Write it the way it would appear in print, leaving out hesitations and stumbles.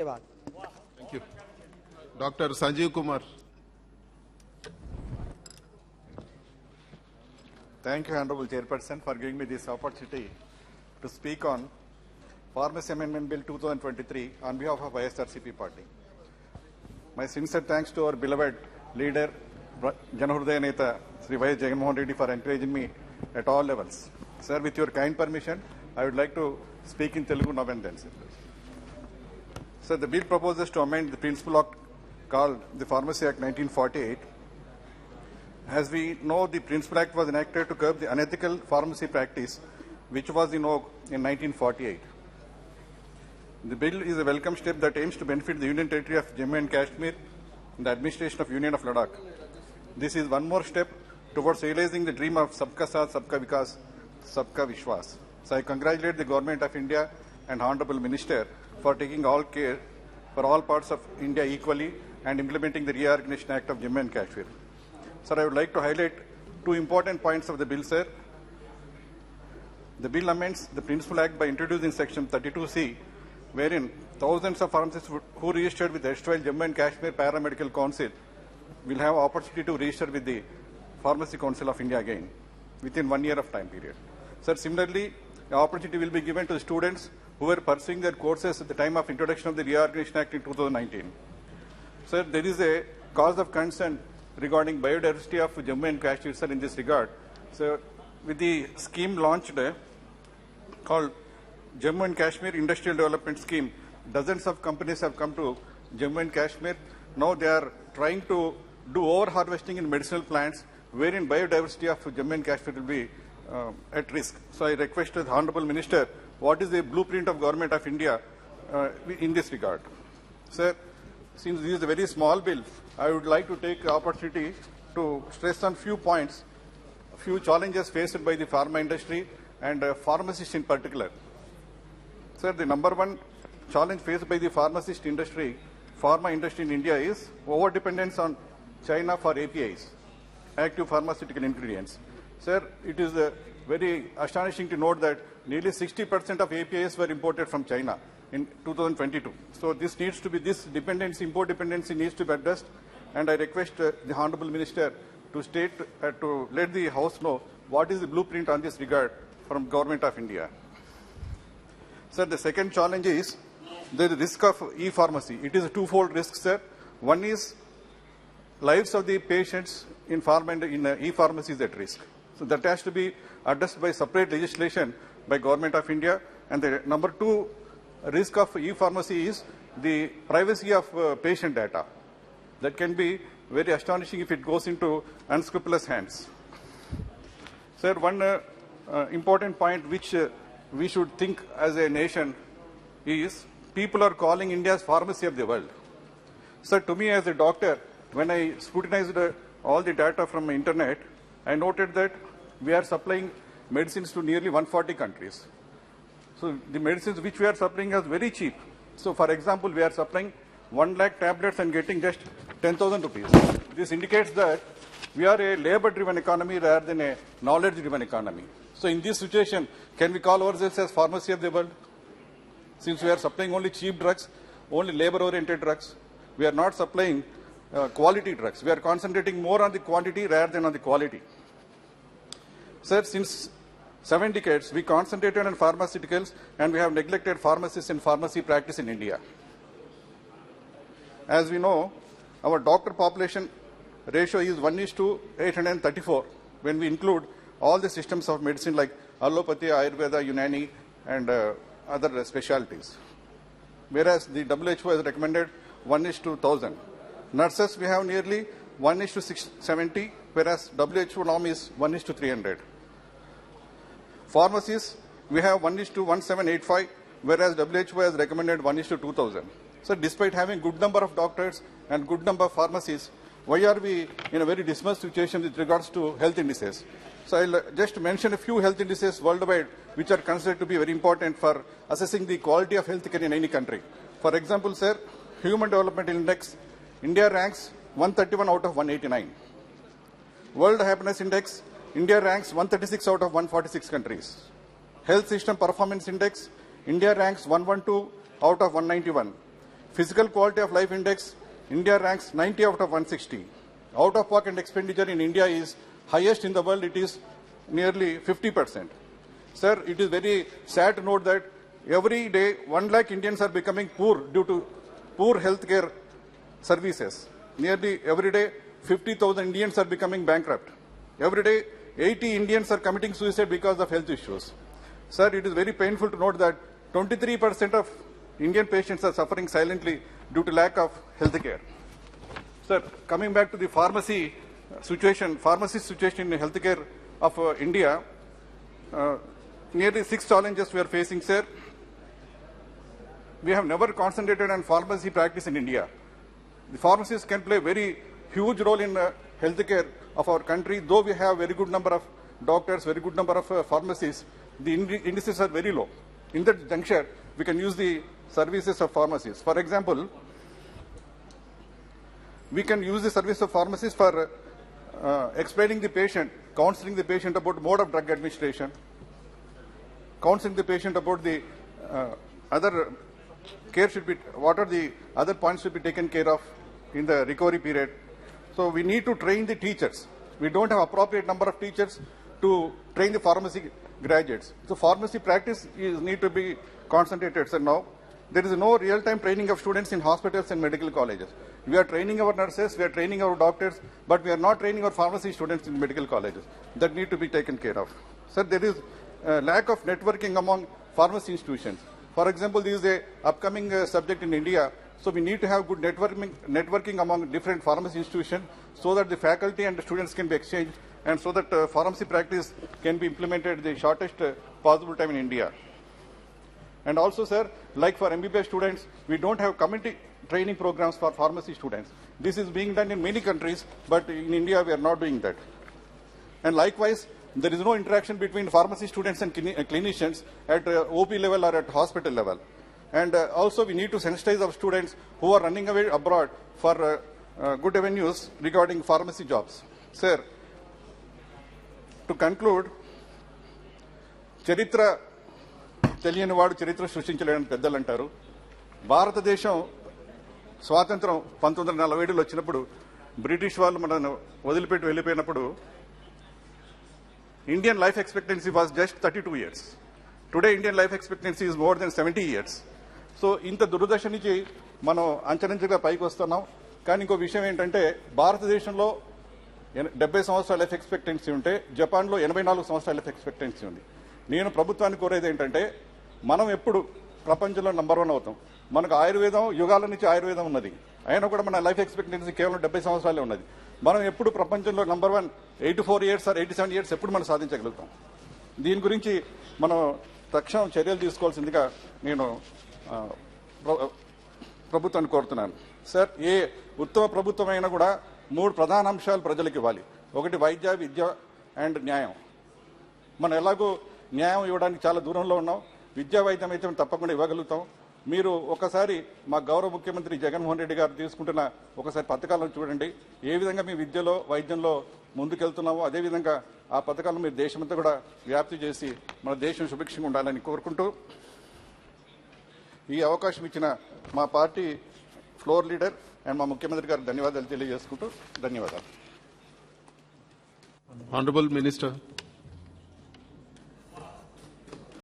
Thank you. Dr. Sanjeev Kumar. Thank you, Honorable Chairperson, for giving me this opportunity to speak on Pharmacy Amendment Bill 2023 on behalf of ISRCP party. My sincere thanks to our beloved leader, Janahurdaya Neta, Sri Y. Jagannath Reddy, for encouraging me at all levels. Sir, with your kind permission, I would like to speak in Telugu now and then. Sir, the bill proposes to amend the principal act called the Pharmacy Act 1948. As we know, the Principal Act was enacted to curb the unethical pharmacy practice, which was in vogue in 1948. The bill is a welcome step that aims to benefit the Union Territory of Jammu and Kashmir and the administration of Union of Ladakh. This is one more step towards realizing the dream of Sabka Saath, Sabka Vikas, Sabka Vishwas. So I congratulate the Government of India and Honorable Minister for taking all care for all parts of India equally and implementing the Reorganization Act of Jammu and Kashmir. Sir, I would like to highlight two important points of the bill, sir. The bill amends the Principal Act by introducing Section 32C, wherein thousands of pharmacists who registered with the erstwhile Jammu and Kashmir Paramedical Council will have opportunity to register with the Pharmacy Council of India again within 1 year of time period. Sir, similarly, the opportunity will be given to the students who were pursuing their courses at the time of introduction of the Reorganization Act in 2019. Sir, there is a cause of concern regarding biodiversity of Jammu and Kashmir, sir, in this regard. So, with the scheme launched called Jammu and Kashmir Industrial Development Scheme, dozens of companies have come to Jammu and Kashmir. Now they are trying to do over-harvesting in medicinal plants, wherein biodiversity of Jammu and Kashmir will be at risk. So I request the Honorable Minister, what is the blueprint of Government of India in this regard? Sir, since this is a very small bill, I would like to take the opportunity to stress on few points, few challenges faced by the pharma industry and pharmacists in particular. Sir, the number one challenge faced by the pharmacist industry, pharma industry in India is over-dependence on China for APIs, active pharmaceutical ingredients. Sir, it is very astonishing to note that nearly 60% of APIs were imported from China in 2022. So this needs to be, this dependency, import dependency needs to be addressed, and I request the Honorable Minister to state, to let the House know what is the blueprint on this regard from Government of India. Sir, the second challenge is the risk of e-pharmacy. It is a twofold risk, sir. One is lives of the patients in pharma and in e-pharmacy is at risk. So that has to be addressed by separate legislation by Government of India. And the number two risk of e-pharmacy is the privacy of patient data. That can be very astonishing if it goes into unscrupulous hands. Sir, one important point which we should think as a nation is people are calling India's pharmacy of the world. Sir, to me as a doctor, when I scrutinized all the data from the internet, I noted that we are supplying medicines to nearly 140 countries. So the medicines which we are supplying are very cheap. So for example, we are supplying 1 lakh tablets and getting just 10,000 rupees. This indicates that we are a labor-driven economy rather than a knowledge-driven economy. So in this situation, can we call ourselves as pharmacy of the world? Since we are supplying only cheap drugs, only labor-oriented drugs, we are not supplying quality drugs. We are concentrating more on the quantity rather than on the quality. Sir, since 7 decades, we concentrated on pharmaceuticals and we have neglected pharmacists and pharmacy practice in India. As we know, our doctor population ratio is 1:834 when we include all the systems of medicine like allopathy, Ayurveda, Unani, and other specialties. Whereas the WHO has recommended 1:1000. Nurses, we have nearly 1:670, whereas WHO norm is 1:300. Pharmacies, we have 1:1785, whereas WHO has recommended 1:2000. So despite having good number of doctors and good number of pharmacies, why are we in a very dismal situation with regards to health indices? So I'll just mention a few health indices worldwide which are considered to be very important for assessing the quality of health care in any country. For example, sir, Human Development Index, India ranks 131 out of 189. World Happiness Index, India ranks 136 out of 146 countries. Health System Performance Index, India ranks 112 out of 191. Physical Quality of Life Index, India ranks 90 out of 160. Out-of-pocket expenditure in India is highest in the world. It is nearly 50%. Sir, it is very sad to note that every day 1 lakh Indians are becoming poor due to poor healthcare services. Nearly every day 50,000 Indians are becoming bankrupt. Every day 80 Indians are committing suicide because of health issues. Sir, it is very painful to note that 23% of Indian patients are suffering silently due to lack of health care. Sir, coming back to the pharmacy situation in healthcare of India, nearly 6 challenges we are facing, sir. We have never concentrated on pharmacy practice in India. The pharmacists can play a very huge role in healthcare of our country. Though we have very good number of doctors, very good number of pharmacists, the indices are very low. In that juncture, we can use the services of pharmacists. For example, we can use the service of pharmacists for explaining the patient, counseling the patient about mode of drug administration, counseling the patient about the other care should be, what are the other points should be taken care of in the recovery period. So we need to train the teachers. We don't have appropriate number of teachers to train the pharmacy graduates. So pharmacy practice need to be concentrated. So now there is no real-time training of students in hospitals and medical colleges. We are training our nurses, we are training our doctors, but we are not training our pharmacy students in medical colleges. That need to be taken care of. Sir, there is a lack of networking among pharmacy institutions. For example, this is a upcoming subject in India. So we need to have good networking among different pharmacy institutions so that the faculty and the students can be exchanged and so that pharmacy practice can be implemented the shortest possible time in India. And also, sir, like for MBBS students, we don't have community training programs for pharmacy students. This is being done in many countries, but in India we are not doing that. And likewise, there is no interaction between pharmacy students and clinicians at OP level or at hospital level. And also we need to sensitize our students who are running away abroad for good avenues regarding pharmacy jobs. Sir, to conclude, చరిత్ర తెలియని వాడు చరిత్ర సృష్టించలేని పెద్దలు అంటారు. భారతదేశం స్వాతంత్రం 1947లో వచ్చినప్పుడు British వాళ్ళు మనను వదిలిపెట్టి వెళ్ళిపోయినప్పుడు Indian life expectancy was just 32 years. Today Indian life expectancy is more than 70 years. So ఇంత దురదశ నుంచి మనం అంచెలంచెగా పైకి వస్తున్నాం. కానీ ఇంకో విషయం ఏంటంటే భారతదేశంలో 70 సంవత్సరాల లైఫ్ ఎక్స్పెక్టెన్సీ ఉంటే జపాన్లో 84 సంవత్సరాల లైఫ్ ఎక్స్పెక్టెన్సీ ఉంది. నేను ప్రభుత్వాన్ని కోరేది ఏంటంటే మనం ఎప్పుడు ప్రపంచంలో నంబర్ 1 అవుతాం. మనకు ఆయుర్వేదం యుగాల నుంచి ఆయుర్వేదం ఉన్నది, అయినా కూడా మన లైఫ్ ఎక్స్పెక్టెన్సీ కేవలం 70 సంవత్సరాలే ఉన్నది. మనం ఎప్పుడు ప్రపంచంలో నంబర్ 1 84 ఇయర్స్ ఆర్ 87 ఇయర్స్ ఎప్పుడు మనం సాధించగలుగుతాం. దీని గురించి మనం తక్షణం చర్యలు తీసుకోవాల్సిందిగా నేను ప్రభుత్వాన్ని కోరుతున్నాను. సార్, ఏ ఉత్తమ ప్రభుత్వం అయినా కూడా 3 ప్రధాన అంశాలు ప్రజలకు ఇవ్వాలి. ఒకటి వైద్య, విద్య అండ్ న్యాయం. మనం ఎలాగో న్యాయం ఇవ్వడానికి చాలా దూరంలో ఉన్నాం. విద్యా వైద్యం అయితే తప్పకుండా ఇవ్వగలుగుతాం. మీరు ఒకసారి మా గౌరవ ముఖ్యమంత్రి జగన్మోహన్ రెడ్డి గారు తీసుకుంటున్న ఒకసారి పథకాలను చూడండి. ఏ విధంగా మీ విద్యలో వైద్యంలో ముందుకెళ్తున్నామో అదేవిధంగా ఆ పథకాలను మీరు దేశమంతా కూడా వ్యాప్తి చేసి మన దేశం సుభిక్షంగా ఉండాలని కోరుకుంటూ ఈ అవకాశం ఇచ్చిన మా పార్టీ ఫ్లోర్ లీడర్ అండ్ మా ముఖ్యమంత్రి గారికి ధన్యవాదాలు తెలియజేసుకుంటూ ధన్యవాదాలు. Honorable Minister.